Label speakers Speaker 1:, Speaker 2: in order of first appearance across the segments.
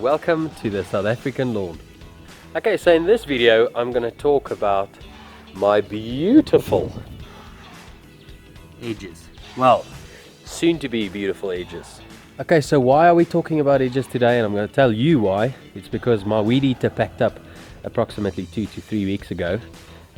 Speaker 1: welcome to the South African lawn. Okay, so in this video I'm going to talk about my beautiful edges. Well, soon to be beautiful edges. Okay, so why are we talking about edges today? And I'm going to tell you why. It's because my weed eater packed up approximately 2 to 3 weeks ago,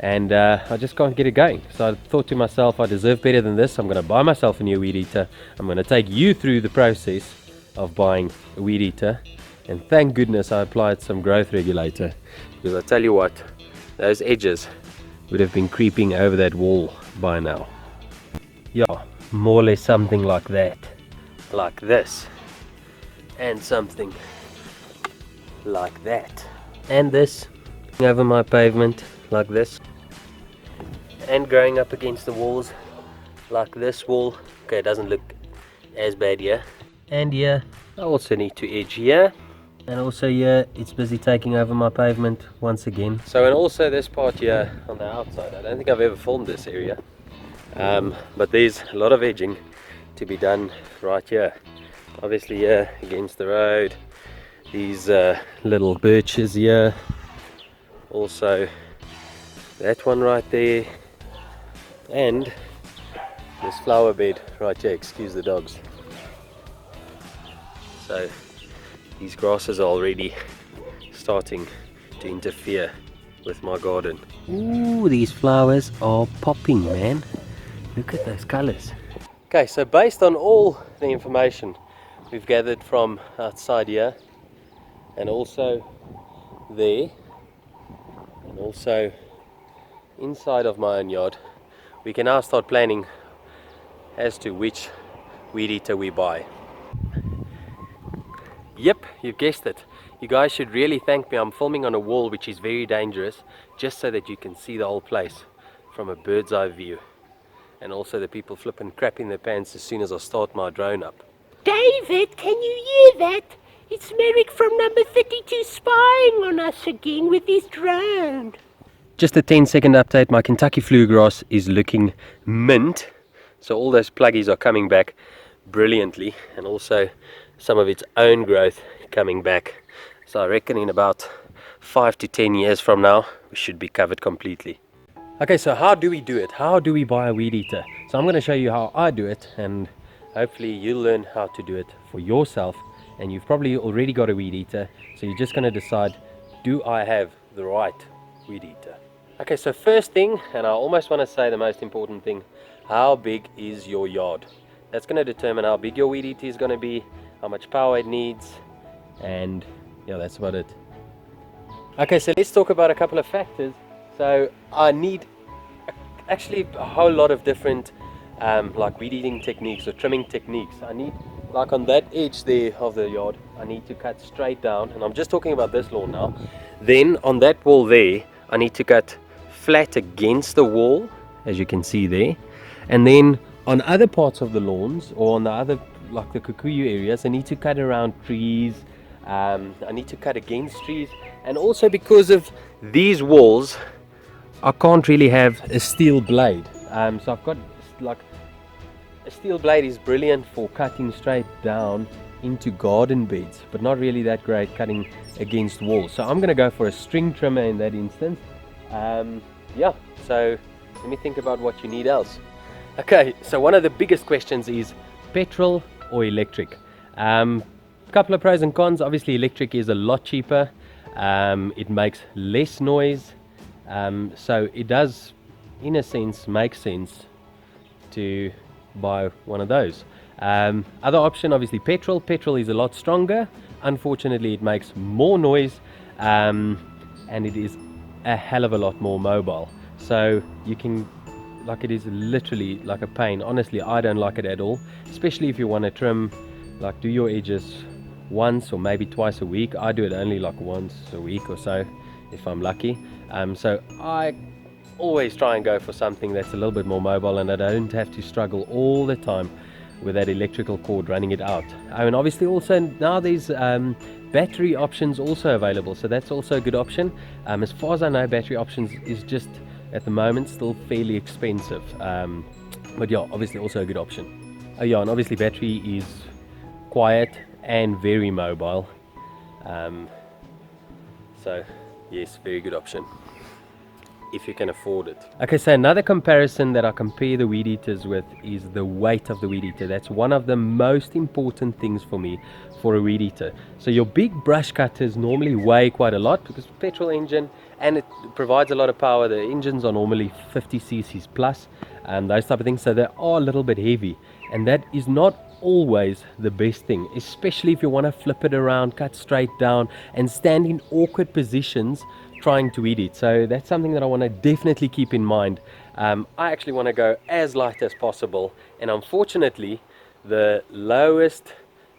Speaker 1: and I just can't get it going. So I thought to myself, I deserve better than this. I'm going to buy myself a new weed eater. I'm going to take you through the process of buying a weed eater, and thank goodness I applied some growth regulator, because I tell you what, those edges would have been creeping over that wall by now. Yeah, more or less something like that, like this, and something like that, and this over my pavement like this, and growing up against the walls like this wall. Okay, it doesn't look as bad here. And here I also need to edge here, and also here it's busy taking over my pavement once again. So, and also this part here on the outside, I don't think I've ever filmed this area, but there's a lot of edging to be done right here. Obviously here against the road, these little birches here, also that one right there, and this flower bed right here, excuse the dogs. So these grasses are already starting to interfere with my garden. Ooh, these flowers are popping, man. Look at those colors. Okay, so based on all the information we've gathered from outside here, and also there, and also inside of my own yard, we can now start planning as to which weed eater we buy. Yep, you've guessed it. You guys should really thank me. I'm filming on a wall which is very dangerous, just so that you can see the whole place from a bird's eye view. And also the people flipping crap in their pants as soon as I start my drone up.
Speaker 2: David, can you hear that? It's Merrick from number 32 spying on us again with his drone.
Speaker 1: Just a 10-second update. My Kentucky flugrass is looking mint. So all those pluggies are coming back brilliantly, and also some of its own growth coming back. So I reckon in about 5 to 10 years from now we should be covered completely. Okay, so how do we do it? How do we buy a weed eater? So I'm going to show you how I do it, and hopefully you'll learn how to do it for yourself. And you've probably already got a weed eater, so you're just going to decide, do I have the right weed eater? Okay, so first thing, and I almost want to say the most important thing, how big is your yard? That's going to determine how big your weed eater is going to be, how much power it needs, and yeah, that's about it. Okay, so let's talk about a couple of factors. So I need actually a whole lot of different like weed eating techniques or trimming techniques. I need, like on that edge there of the yard, I need to cut straight down, and I'm just talking about this lawn now. Then on that wall there, I need to cut flat against the wall, as you can see there. And then on other parts of the lawns, or on the other, like the kikuyu areas, I need to cut around trees. I need to cut against trees, and also because of these walls I can't really have a steel blade, so I've got like a steel blade is brilliant for cutting straight down into garden beds, but not really that great cutting against walls. So I'm going to go for a string trimmer in that instance. Yeah, so let me think about what you need else. Okay, so one of the biggest questions is petrol or electric. Couple of pros and cons. Obviously electric is a lot cheaper, it makes less noise, so it does in a sense make sense to buy one of those. Other option, obviously petrol is a lot stronger. Unfortunately it makes more noise, and it is a hell of a lot more mobile, so you can, like, it is literally like a pain. Honestly, I don't like it at all, especially if you want to trim, like do your edges once or maybe twice a week. I do it only like once a week or so if I'm lucky. So I always try and go for something that's a little bit more mobile, and I don't have to struggle all the time with that electrical cord running it out. And obviously also now there's battery options also available, so that's also a good option. As far as I know, battery options is just at the moment still fairly expensive, but yeah, obviously also a good option. Yeah, and obviously battery is quiet and very mobile, So yes, very good option if you can afford it. Okay, so another comparison that I compare the weed eaters with is the weight of the weed eater. That's one of the most important things for me for a weed eater. So your big brush cutters normally weigh quite a lot because petrol engine, and it provides a lot of power. The engines are normally 50 cc's plus, those type of things, so they are a little bit heavy, and that is not always the best thing, especially if you want to flip it around, cut straight down, and stand in awkward positions trying to weed eat. So that's something that I want to definitely keep in mind. I actually want to go as light as possible, and unfortunately the lowest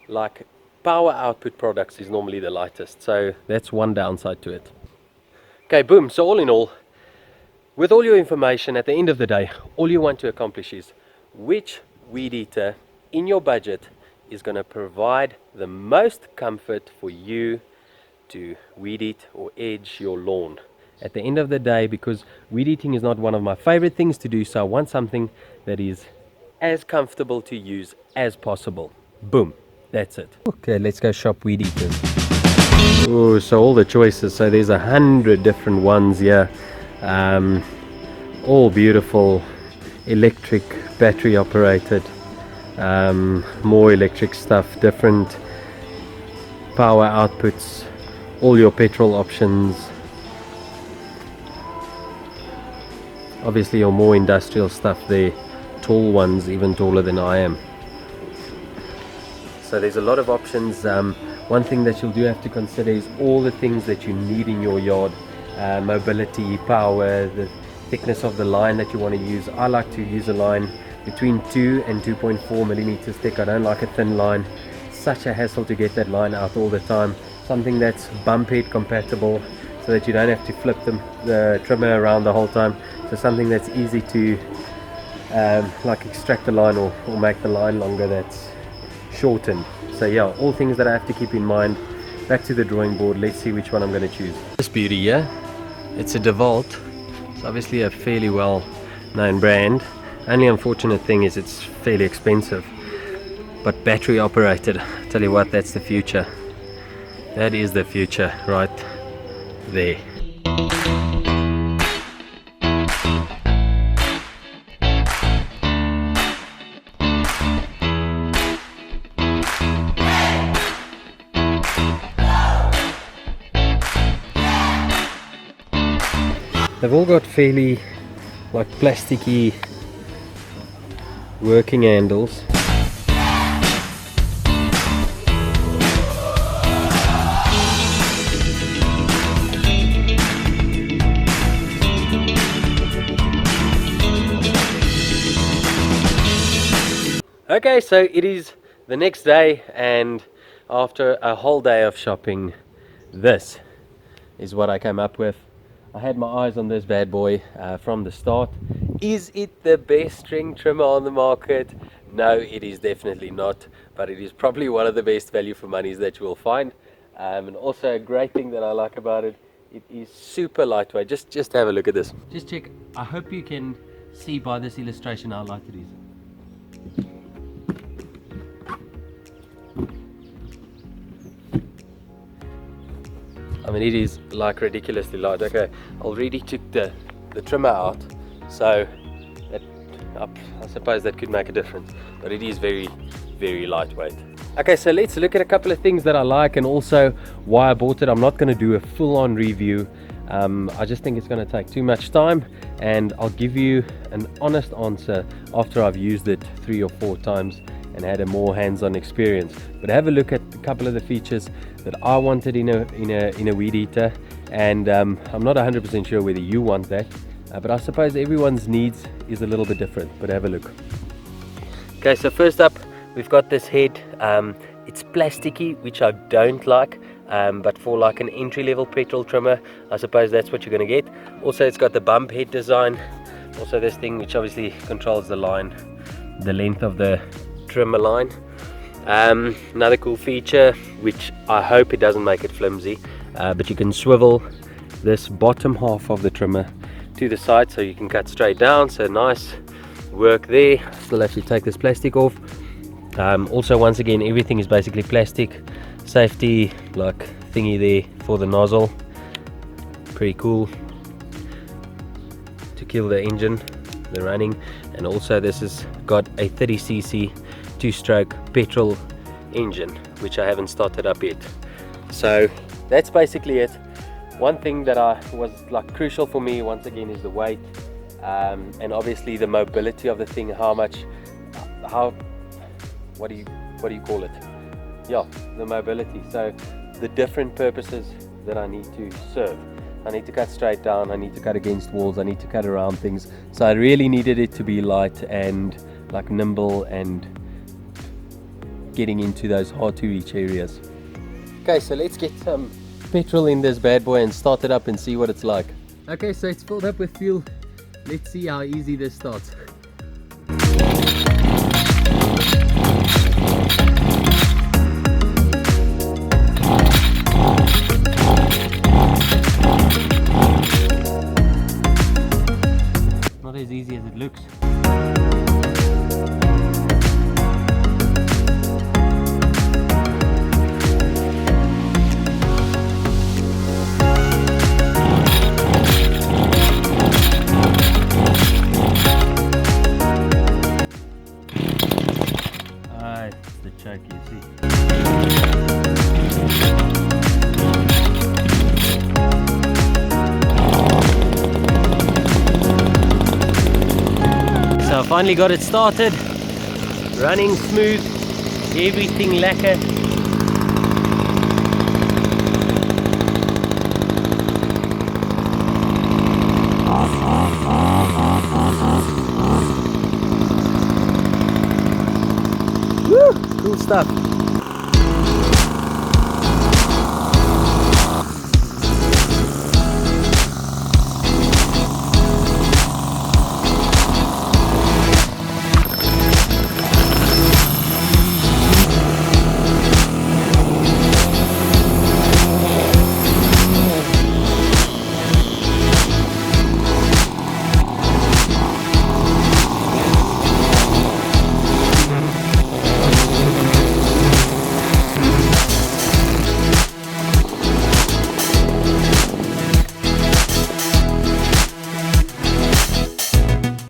Speaker 1: like power output products is normally the lightest, so that's one downside to it. Okay, boom. So all in all, with all your information, at the end of the day, all you want to accomplish is which weed eater in your budget is going to provide the most comfort for you to weed eat or edge your lawn. At the end of the day, because weed eating is not one of my favorite things to do, so I want something that is as comfortable to use as possible. Boom, that's it. Okay, let's go shop weed eaters. Oh, so all the choices, so there's 100 different ones here, all beautiful, electric, battery operated, more electric stuff, different power outputs, all your petrol options, obviously your more industrial stuff there, tall ones, even taller than I am. So there's a lot of options. One thing that you'll do have to consider is all the things that you need in your yard, mobility, power, the thickness of the line that you want to use. I like to use a line between 2 and 2.4 millimeters thick. I don't like a thin line. Such a hassle to get that line out all the time. Something that's bump head compatible so that you don't have to flip the trimmer around the whole time. So something that's easy to like extract the line or make the line longer, that's shortened. So yeah, all things that I have to keep in mind. Back to the drawing board. Let's see which one I'm going to choose. This beauty here, it's a DeWalt. It's obviously a fairly well known brand. Only unfortunate thing is it's fairly expensive, but battery operated. I tell you what, that's the future. That is the future right there. They've all got fairly like plasticky working handles. Okay, so it is the next day, and after a whole day of shopping, this is what I came up with. I had my eyes on this bad boy from the start. Is it the best string trimmer on the market? No, it is definitely not, but it is probably one of the best value for monies that you will find. And also a great thing that I like about it, it is super lightweight. Just have a look at this. Just check. I hope you can see by this illustration how light it is. I mean, it is like ridiculously light. Okay, I already took the trimmer out, so that, I suppose that could make a difference, but it is very, very lightweight. Okay, so let's look at a couple of things that I like and also why I bought it. I'm not going to do a full-on review. I just think it's going to take too much time, and I'll give you an honest answer after I've used it 3 or 4 times and had a more hands-on experience. But have a look at a couple of the features that I wanted in a weed eater, and I'm not 100% sure whether you want that, but I suppose everyone's needs is a little bit different. But have a look. Okay, so first up we've got this head. It's plasticky, which I don't like, but for like an entry-level petrol trimmer, I suppose that's what you're going to get. Also, it's got the bump head design. Also this thing which obviously controls the line, the length of the trimmer line. Another cool feature, which I hope it doesn't make it flimsy, but you can swivel this bottom half of the trimmer to the side so you can cut straight down. So nice work there. Still have to take this plastic off. Also, once again, everything is basically plastic. Safety, like thingy there for the nozzle. Pretty cool to kill the engine, the running. And also this has got a 30cc 2-stroke petrol engine, which I haven't started up yet. So that's basically it. One thing that was like crucial for me once again is the weight, and obviously the mobility of the thing. What do you call it? Yeah, the mobility. So the different purposes that I need to serve. I need to cut straight down, I need to cut against walls, I need to cut around things. So I really needed it to be light and like nimble and getting into those hard to reach areas. Okay, so let's get some petrol in this bad boy and start it up and see what it's like. Okay, so it's filled up with fuel. Let's see how easy this starts. Not as easy as it looks. The choke, you see. So I finally got it started, running smooth, everything lacquer. Woo! Cool stuff.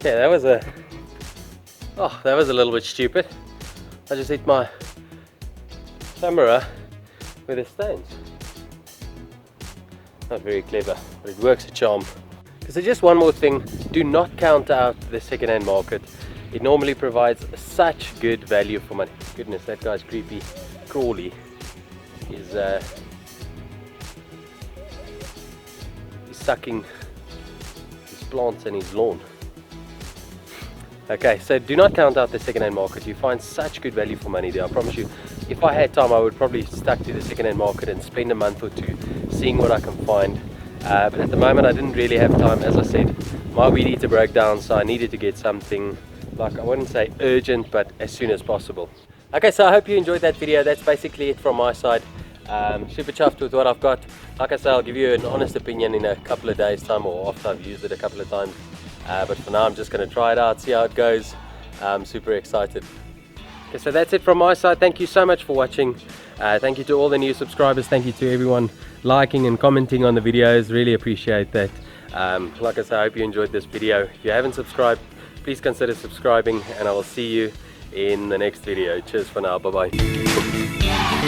Speaker 1: Yeah, that was a little bit stupid. I just hit my camera with the stones. Not very clever, but it works a charm. So just one more thing, do not count out the second-hand market. It normally provides such good value for money. Goodness, that guy's creepy crawly. He's sucking his plants and his lawn. Okay, so do not count out the second-hand market. You find such good value for money there. I promise you, if I had time, I would probably stuck to the second-hand market and spend a month or two seeing what I can find. But at the moment, I didn't really have time. As I said, my weed eater broke down, so I needed to get something, like, I wouldn't say urgent, but as soon as possible. Okay, so I hope you enjoyed that video. That's basically it from my side. Super chuffed with what I've got. Like I said, I'll give you an honest opinion in a couple of days' time, or after I've used it a couple of times. But for now, I'm just going to try it out, see how it goes. I'm super excited. Okay, so that's it from my side. Thank you so much for watching. Thank you to all the new subscribers. Thank you to everyone liking and commenting on the videos. Really appreciate that. Like I said, I hope you enjoyed this video. If you haven't subscribed, please consider subscribing, and I will see you in the next video. Cheers for now. Bye bye.